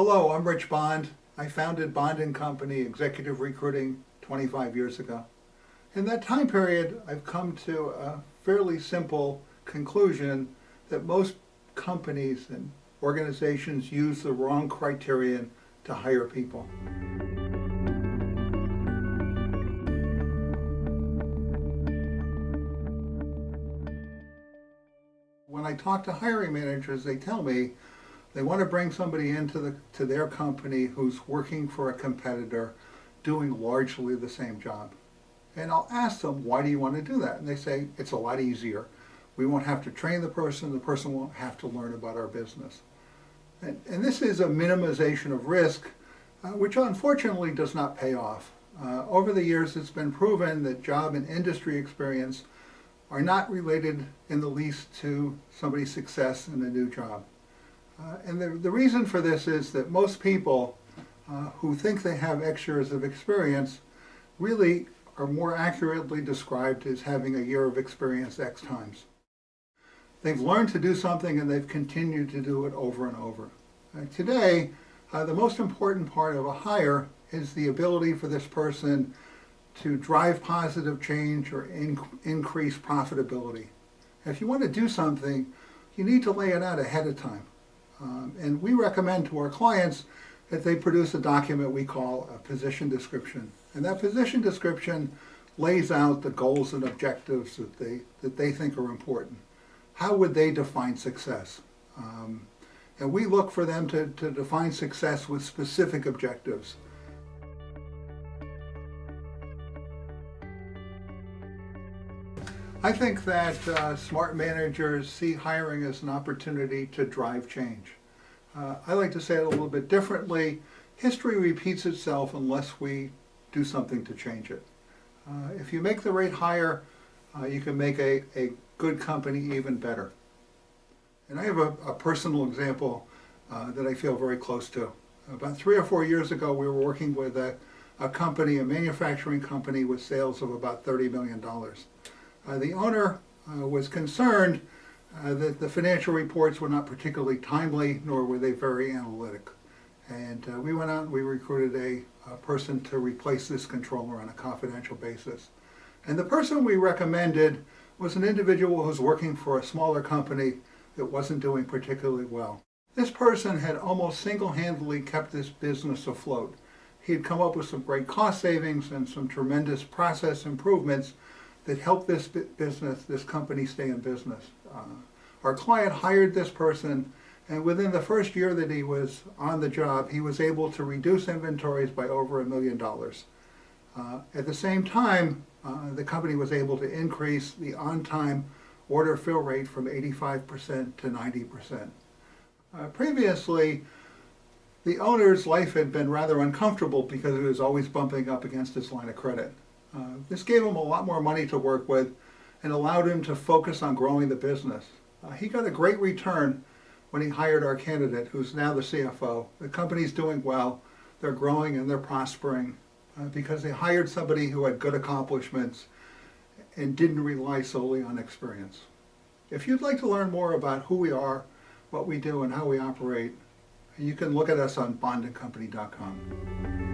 Hello, I'm Rich Bond. I founded Bond & Company Executive Recruiting 25 years ago. In that time period, I've come to a fairly simple conclusion that most companies and organizations use the wrong criterion to hire people. When I talk to hiring managers, they tell me they want to bring somebody into their company who's working for a competitor doing largely the same job. And I'll ask them, why do you want to do that? And they say, it's a lot easier. We won't have to train the person won't have to learn about our business. And this is a minimization of risk, which unfortunately does not pay off. Over the years, it's been proven that job and industry experience are not related in the least to somebody's success in a new job. And the reason for this is that most people who think they have X years of experience really are more accurately described as having a year of experience X times. They've learned to do something and they've continued to do it over and over. Today, the most important part of a hire is the ability for this person to drive positive change or increase profitability. If you want to do something, you need to lay it out ahead of time. And we recommend to our clients that they produce a document we call a position description. And that position description lays out the goals and objectives that they think are important. How would they define success? And we look for them to define success with specific objectives. I think that smart managers see hiring as an opportunity to drive change. I like to say it a little bit differently. History repeats itself unless we do something to change it. If you make the right hire, you can make a good company even better. And I have a personal example that I feel very close to. About 3 or 4 years ago, we were working with a company, a manufacturing company with sales of about $30 million. The owner was concerned that the financial reports were not particularly timely, nor were they very analytic. And we went out and we recruited a person to replace this controller on a confidential basis. And the person we recommended was an individual who was working for a smaller company that wasn't doing particularly well. This person had almost single-handedly kept this business afloat. He had come up with some great cost savings and some tremendous process improvements that helped this company stay in business. Our client hired this person, and within the first year that he was on the job, he was able to reduce inventories by over $1 million. At the same time, the company was able to increase the on-time order fill rate from 85% to 90%. Previously, the owner's life had been rather uncomfortable because he was always bumping up against his line of credit. This gave him a lot more money to work with and allowed him to focus on growing the business. He got a great return when he hired our candidate, who's now the CFO. The company's doing well, they're growing and they're prospering because they hired somebody who had good accomplishments and didn't rely solely on experience. If you'd like to learn more about who we are, what we do, and how we operate, you can look at us on bondandcompany.com.